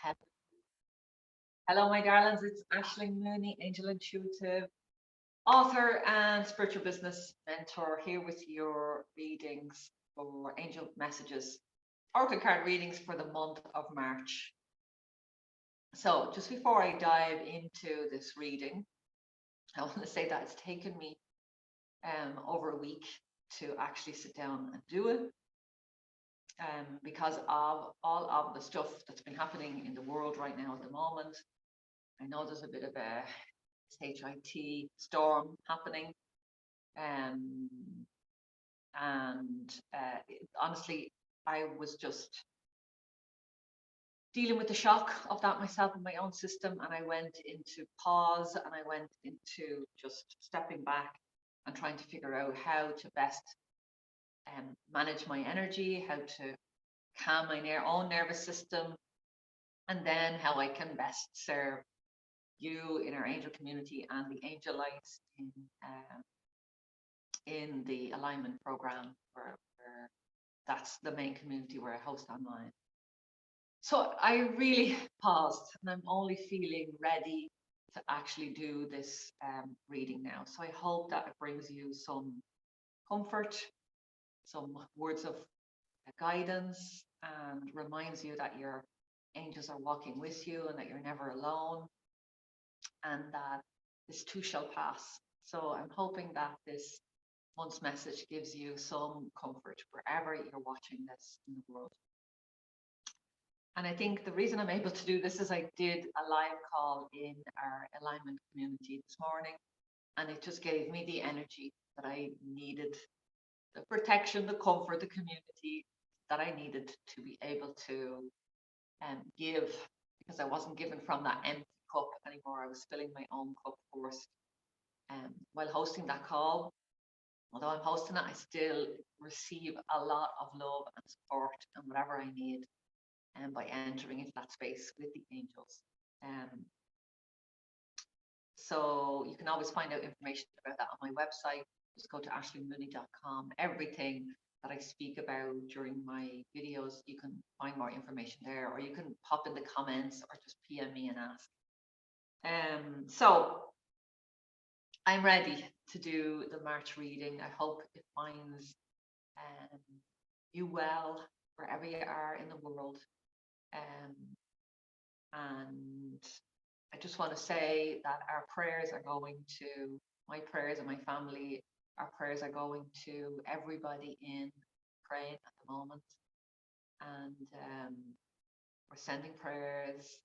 He- Hello, my darlings. It's Aisling Mooney, Angel Intuitive, author and spiritual business mentor, here with your readings for angel messages, oracle card readings for the month of March. So, just before I dive into this reading, I want to say that it's taken me over a week to actually sit down and do it. Because of all of the stuff that's been happening in the world right now at the moment. I know there's a bit of a HIT storm happening. Honestly, I was just dealing with the shock of that myself in my own system, and I went into pause, and I went into just stepping back and trying to figure out how to best manage my energy, how to calm my own nervous system, and then how I can best serve you in our angel community and the angel lights in the alignment program, where that's the main community where I host online. So I really paused, and I'm only feeling ready to actually do this reading now. So I hope that it brings you some comfort, some words of guidance, and reminds you that your angels are walking with you and that you're never alone, and that this too shall pass. So I'm hoping that this month's message gives you some comfort wherever you're watching this in the world. And I think the reason I'm able to do this is I did a live call in our alignment community this morning, and it just gave me the energy that I needed, the protection, the comfort, the community that I needed to be able to give, because I wasn't given from that empty cup anymore. I was filling my own cup first. While hosting that call, although I'm hosting it, I still receive a lot of love and support and whatever I need, by entering into that space with the angels. So you can always find out information about that on my website. Just go to aishlingmooney.com. Everything that I speak about during my videos, you can find more information there, or you can pop in the comments or just PM me and ask. So I'm ready to do the March reading. I hope it finds you well wherever you are in the world. And I just want to say that our prayers are going to, my prayers and my family, our prayers are going to everybody in Ukraine at the moment. And we're sending prayers,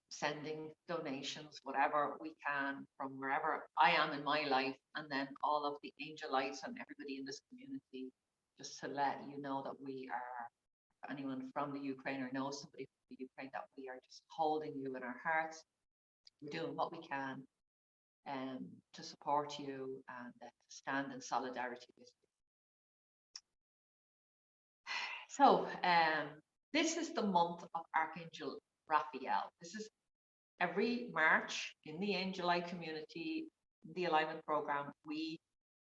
sending donations, whatever we can from wherever I am in my life, and then all of the angel lights and everybody in this community, just to let you know that we are, anyone from the Ukraine or knows somebody from the Ukraine, that we are just holding you in our hearts. We're doing what we can to support you and to stand in solidarity with you. So this is the month of Archangel Raphael. This is every March in the Angel Light community, the alignment program, we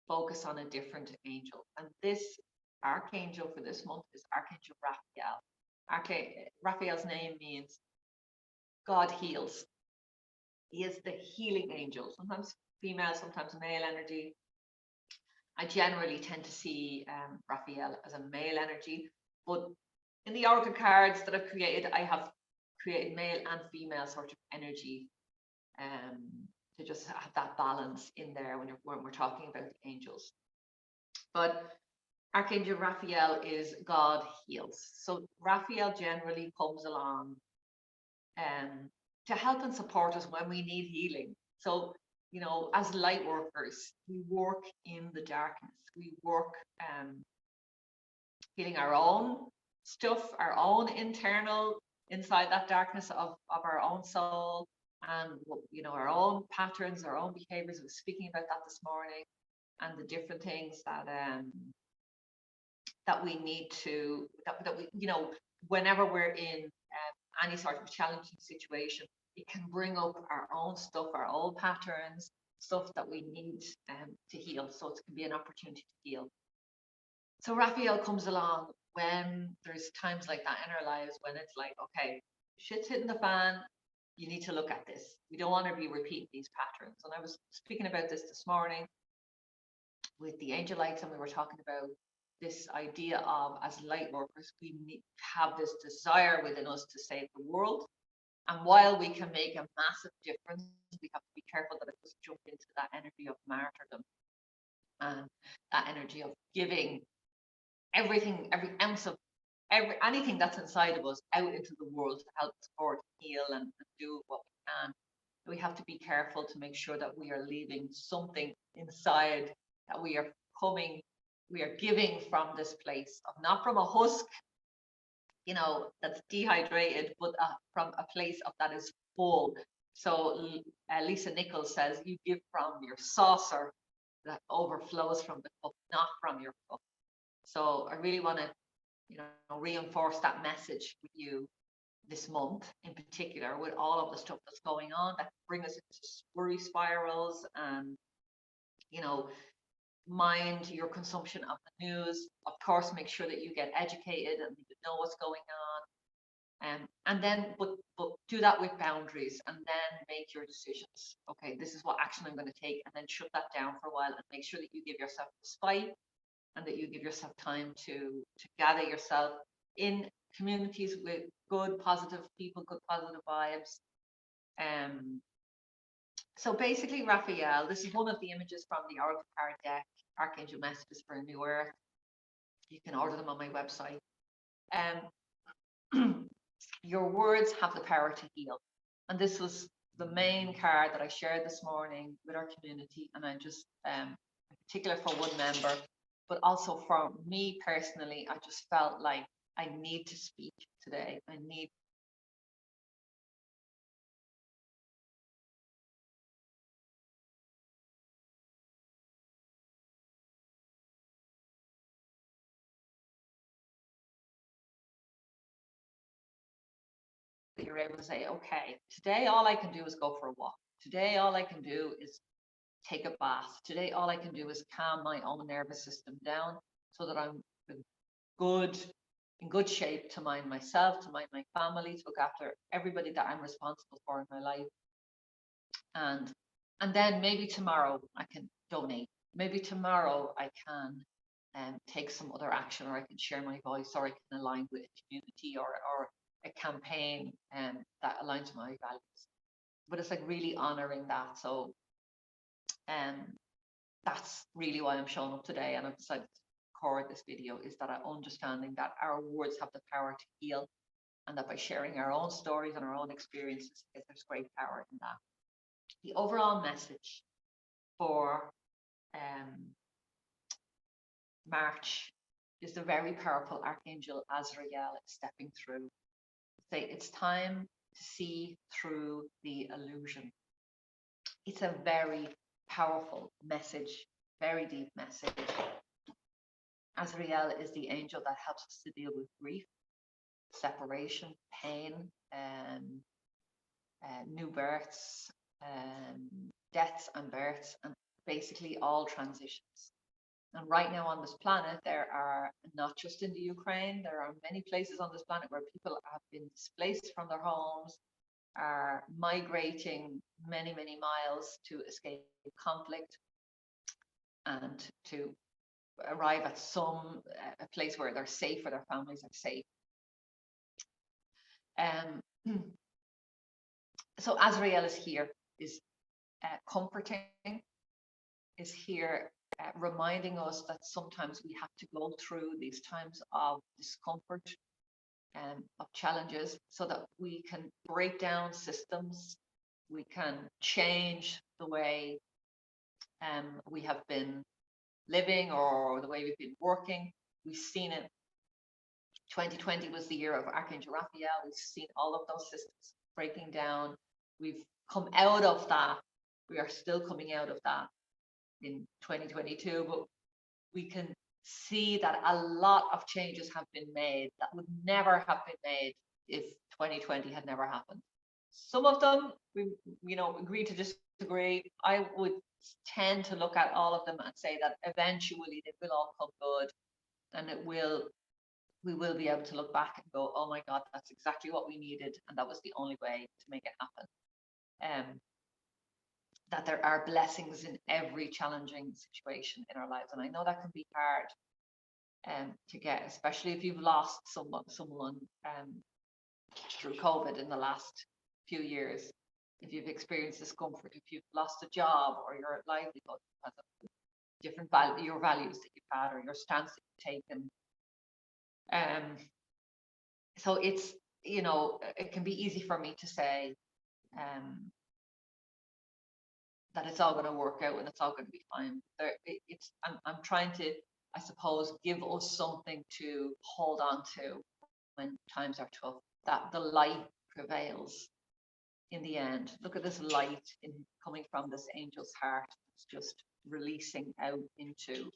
focus on a different angel. And this archangel for this month is Archangel Raphael. Raphael's name means God heals. He is the healing angel, sometimes female, sometimes male energy. I generally tend to see Raphael as a male energy, but in the oracle cards that I've created, I have created male and female sort of energy to just have that balance in there when we're talking about the angels. But Archangel Raphael is God heals. So Raphael generally comes along to help and support us when we need healing. So, you know, as light workers, we work in the darkness. We work healing our own stuff, our own internal, inside that darkness of our own soul, and, you know, our own patterns, our own behaviors. I was speaking about that this morning, and the different things that that we need to, that we, you know, whenever we're in any sort of challenging situation, it can bring up our own stuff, our old patterns, stuff that we need to heal. So it can be an opportunity to heal. So Raphael comes along when there's times like that in our lives, when it's like, okay, shit's hitting the fan. You need to look at this. We don't want to be repeating these patterns. And I was speaking about this morning with the angel lights, and we were talking about this idea of, as light workers, we need to have this desire within us to save the world. And while we can make a massive difference, we have to be careful that it doesn't jump into that energy of martyrdom and that energy of giving everything, every ounce of anything that's inside of us out into the world to help support, heal, and do what we can. We have to be careful to make sure that we are leaving something inside, that we are giving from this place of, not from a husk, that's dehydrated, but from a place of that is full. So Lisa Nichols says, you give from your saucer that overflows from the cup, not from your cup. So I really want to, reinforce that message with you this month in particular, with all of the stuff that's going on that bring us into worry spirals, and mind your consumption of the news. Of course, make sure that you get educated and you know what's going on, and then but do that with boundaries, and then make your decisions. Okay, this is what action I'm going to take, and then shut that down for a while, and make sure that you give yourself respite, and that you give yourself time to gather yourself in communities with good, positive people, good, positive vibes. So basically, Raphael, this is one of the images from the Oracle card deck, Archangel Messages for a New Earth. You can order them on my website. Your words have the power to heal. And this was the main card that I shared this morning with our community. And I just, in particular for one member, but also for me personally, I just felt like I need to speak today. I need that you're able to say, okay, today all I can do is go for a walk. Today all I can do is take a bath. Today all I can do is calm my own nervous system down so that I'm in good shape to mind myself, to mind my family, to look after everybody that I'm responsible for in my life. And then maybe tomorrow I can donate. Maybe tomorrow I can take some other action, or I can share my voice, or I can align with a community or a campaign that aligns with my values. But it's like really honoring that. So that's really why I'm showing up today, and I've decided to record this video, is that I'm understanding that our words have the power to heal, and that by sharing our own stories and our own experiences, there's great power in that. The overall message for March is the very powerful Archangel Azrael stepping through. Say, it's time to see through the illusion. It's a very powerful message, very deep message. Azrael is the angel that helps us to deal with grief, separation, pain, new births, deaths and births, and basically all transitions. And right now on this planet, there are, not just in the Ukraine, there are many places on this planet where people have been displaced from their homes, are migrating many, many miles to escape conflict and to arrive at some a place where they're safe, where their families are safe. So Azrael is here, is comforting, is here reminding us that sometimes we have to go through these times of discomfort and of challenges so that we can break down systems, we can change the way we have been living or the way we've been working. We've seen it. 2020 was the year of Archangel Raphael. We've seen all of those systems breaking down. We've come out of that. We are still coming out of that in 2022, but we can see that a lot of changes have been made that would never have been made if 2020 had never happened. Some of them, we agree to disagree. I would tend to look at all of them and say that eventually they will all come good, and we will be able to look back and go, oh my God, that's exactly what we needed. And that was the only way to make it happen. That there are blessings in every challenging situation in our lives. And I know that can be hard to get, especially if you've lost someone through COVID in the last few years. If you've experienced discomfort, if you've lost a job or your livelihood because of different your values that you've had or your stance that you've taken. So it's, it can be easy for me to say that it's all going to work out and it's all going to be fine. I'm trying to, I suppose, give us something to hold on to when times are tough, that the light prevails in the end. Look at this light coming from this angel's heart. It's just releasing out into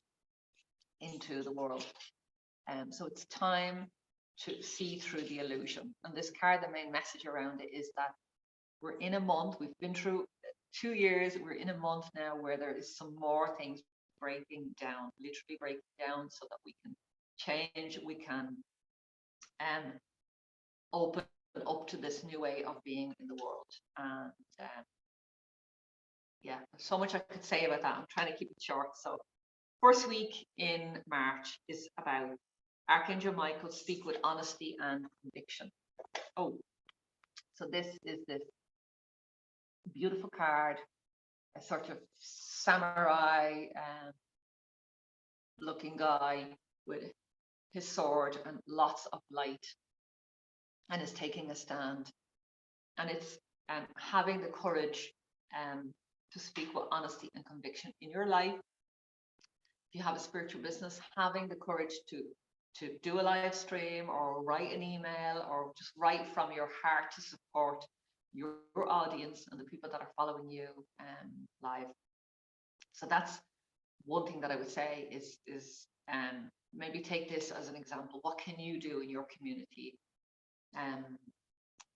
the world. So it's time to see through the illusion. And this card, the main message around it is that we're in a month, we've been through 2 years, we're in a month now where there is some more things breaking down, literally breaking down, so that we can change, we can open up to this new way of being in the world. And yeah, there's so much I could say about that. I'm trying to keep it short. So first week in March is about Archangel Michael, speak with honesty and conviction. Oh, so this is this beautiful card, a sort of samurai looking guy with his sword and lots of light, and is taking a stand. And it's having the courage to speak with honesty and conviction in your life. If you have a spiritual business, having the courage to do a live stream or write an email or just write from your heart to support your audience and the people that are following you live. So that's one thing that I would say is maybe take this as an example. What can you do in your community?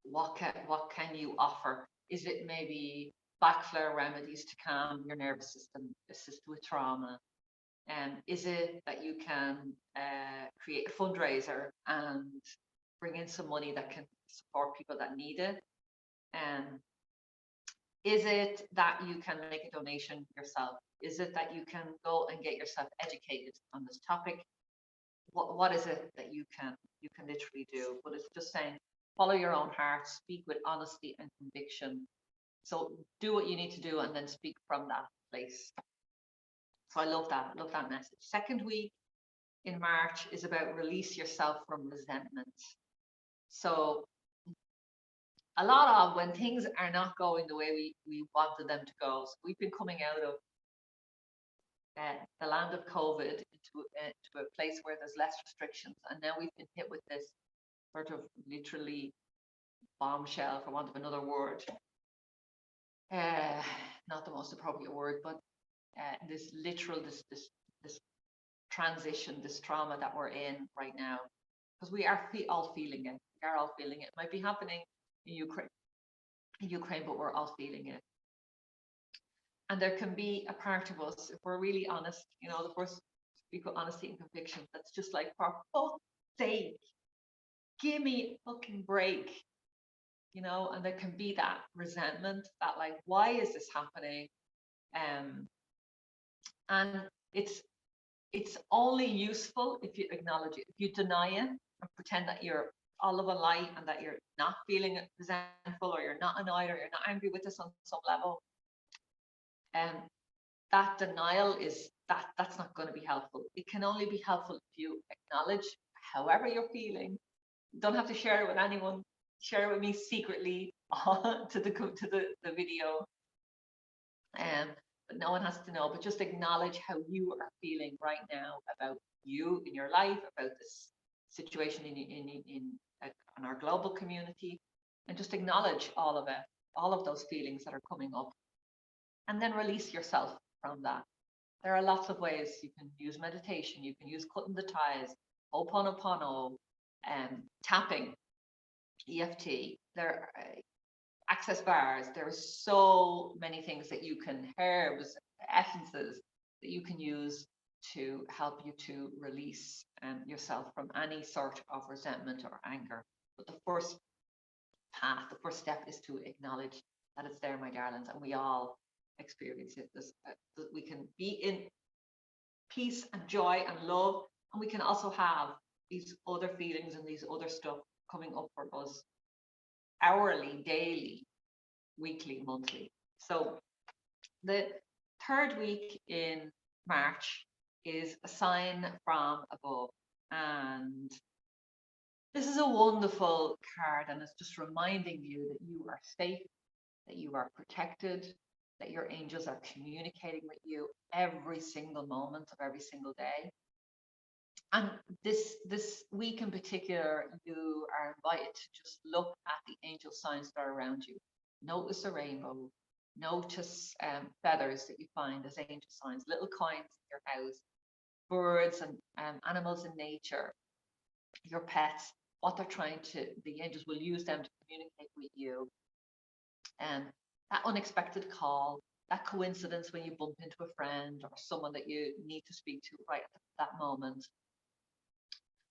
What can you offer? Is it maybe backflow remedies to calm your nervous system, assist with trauma? Is it that you can create a fundraiser and bring in some money that can support people that need it? Is it that you can make a donation yourself? Is it that you can go and get yourself educated on this topic? What is it that you can literally do? But it's just saying, follow your own heart, speak with honesty and conviction. So do what you need to do and then speak from that place. So I love that message. Second week in March is about release yourself from resentment. So a lot of when things are not going the way we wanted them to go. So we've been coming out of the land of COVID into a place where there's less restrictions, and now we've been hit with this sort of literally bombshell, for want of another word. Not the most appropriate word, but this transition, this trauma that we're in right now, because we are all feeling it. We are all feeling it. It might be happening in Ukraine, but we're all feeling it. And there can be a part of us, if we're really honest, the first speak with honesty and conviction, that's just like, for fuck's sake, give me a fucking break. And there can be that resentment, that like, why is this happening? And it's only useful if you acknowledge it. If you deny it and pretend that you're all of a lie and that you're not feeling resentful or you're not annoyed or you're not angry with us on some level, that denial is that's not going to be helpful. It can only be helpful if you acknowledge however you're feeling. You don't have to share it with anyone. Share it with me secretly to the video. But no one has to know. But just acknowledge how you are feeling right now about you in your life, about this situation in our global community, and just acknowledge all of it, all of those feelings that are coming up, and then release yourself from that. There are lots of ways. You can use meditation, you can use cutting the ties, Ho'oponopono, tapping, EFT, there are access bars. There are so many things that you can, herbs, essences that you can use to help you to release yourself from any sort of resentment or anger. But the first step is to acknowledge that it's there, my darlings, and we all experience it. We can be in peace and joy and love, and we can also have these other feelings and these other stuff coming up for us hourly, daily, weekly, monthly. So the third week in March is a sign from above, and this is a wonderful card, and it's just reminding you that you are safe, that you are protected, that your angels are communicating with you every single moment of every single day. And this week in particular, you are invited to just look at the angel signs that are around you. Notice a rainbow. Notice feathers that you find as angel signs, little coins in your house, birds and animals in nature, your pets, what they're trying to, the angels will use them to communicate with you. And that unexpected call, that coincidence when you bump into a friend or someone that you need to speak to right at that moment,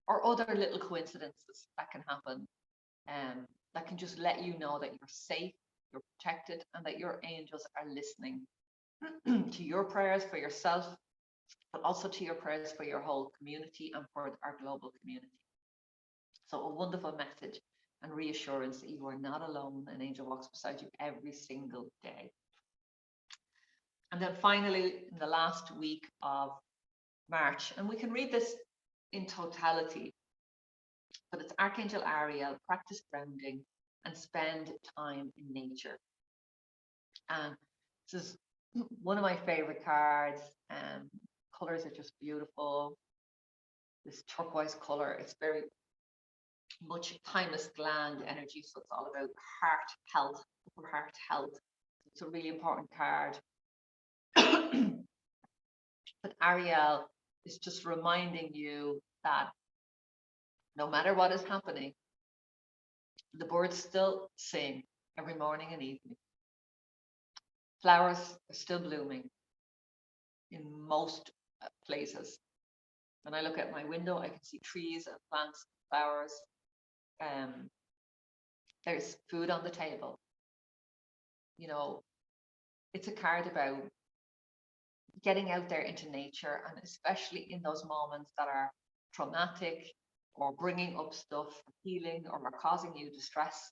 or other little coincidences that can happen, that can just let you know that you're safe, you're protected, and that your angels are listening to your prayers for yourself, but also to your prayers for your whole community and for our global community. So a wonderful message and reassurance that you are not alone. An angel walks beside you every single day. And then finally, in the last week of March, and we can read this in totality, but it's Archangel Ariel, practice grounding and spend time in nature. And this is one of my favorite cards. Colors are just beautiful. This turquoise color, it's very much thymus gland energy, so it's all about heart health, upper heart health. It's a really important card. But Ariel is just reminding you that no matter what is happening, the birds still sing every morning and evening. Flowers are still blooming in most places. When I look at my window, I can see trees and plants, flowers. There's food on the table. You know, it's a card about getting out there into nature, and especially in those moments that are traumatic or bringing up stuff, healing, or are causing you distress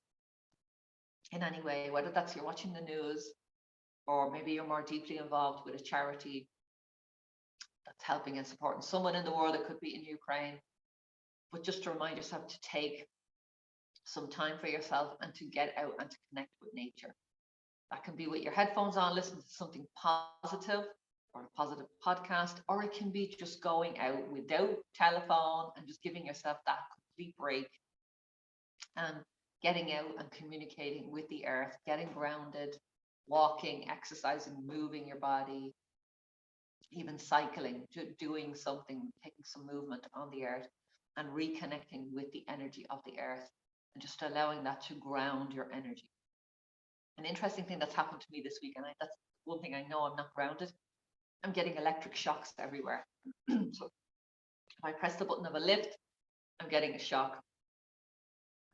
in any way, whether that's you're watching the news or maybe you're more deeply involved with a charity that's helping and supporting someone in the world. It could be in Ukraine, but just to remind yourself to take some time for yourself and to get out and to connect with nature. That can be with your headphones on, listening to something positive or a positive podcast, or it can be just going out without telephone and just giving yourself that complete break and getting out and communicating with the earth, getting grounded, walking, exercising, moving your body, even cycling, doing something, taking some movement on the earth and reconnecting with the energy of the earth and just allowing that to ground your energy. An interesting thing that's happened to me this week, and that's one thing I know I'm not grounded, I'm getting electric shocks everywhere. So if I press the button of a lift, I'm getting a shock.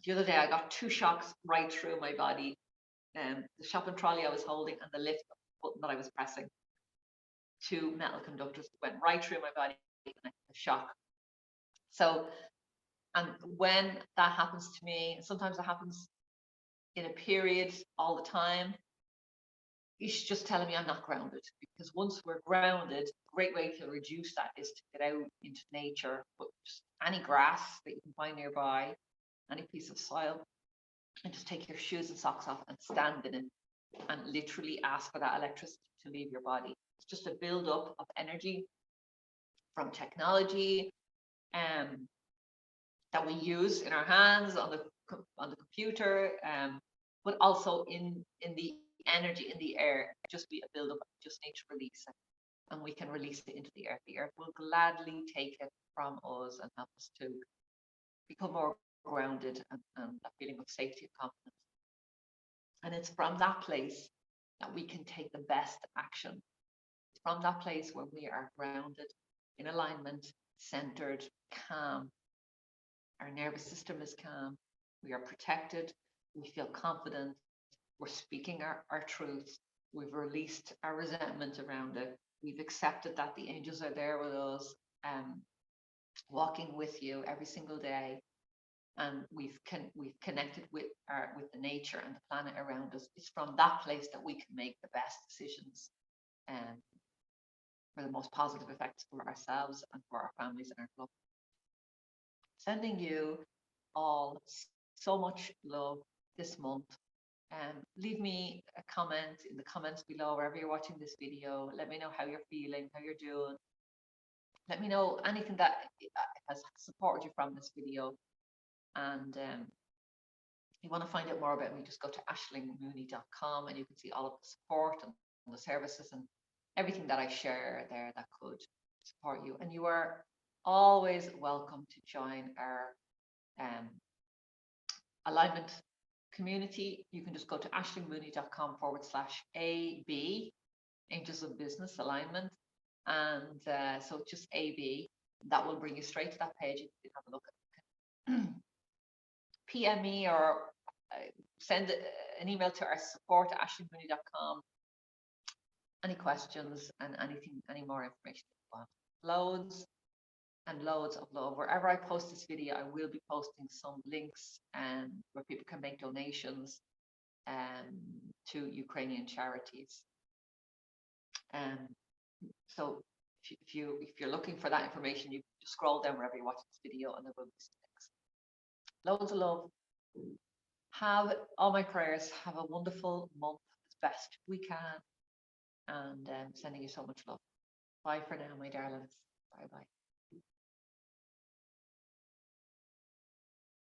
The other day I got 2 shocks right through my body. The shopping trolley I was holding and the lift button that I was pressing. 2 metal conductors went right through my body and I had a shock. So, and when that happens to me, sometimes it happens in a period all the time, it's just telling me I'm not grounded, because once we're grounded, a great way to reduce that is to get out into nature, but just any grass that you can find nearby, any piece of soil, and just take your shoes and socks off and stand in it and literally ask for that electricity to leave your body. It's just a build up of energy from technology that we use in our hands on the computer, but also in the energy in the air. Just be a build up. Just need to release it, and we can release it into the earth. The earth will gladly take it from us and help us to become more grounded and that feeling of safety and confidence. And it's from that place that we can take the best action. It's from that place where we are grounded, in alignment, centered, calm. Our nervous system is calm. We are protected. We feel confident. We're speaking our truth. We've released our resentment around it. We've accepted that the angels are there with us, walking with you every single day. And we've connected with the nature and the planet around us. It's from that place that we can make the best decisions, for the most positive effects for ourselves and for our families and our club. Sending you all so much love this month. Leave me a comment in the comments below, wherever you're watching this video. Let me know how you're feeling, how you're doing. Let me know anything that has supported you from this video. And if you want to find out more about me, just go to ashlingmooney.com and you can see all of the support and the services and everything that I share there that could support you. And you are always welcome to join our alignment community. You can just go to ashlingmooney.com/AB, Angels of Business Alignment. And so just AB, that will bring you straight to that page. You can have a look at it. PM me or send an email to our support at ashlingmooney.com. Any questions and any more information you want. Loads and loads of love. Wherever I post this video, I will be posting some links where people can make donations to Ukrainian charities. So if you're looking for that information, you just scroll down wherever you watch this video and there will be some links. Loads of love. Have all my prayers. Have a wonderful month as best we can. And sending you so much love. Bye for now, my darlings. Bye bye.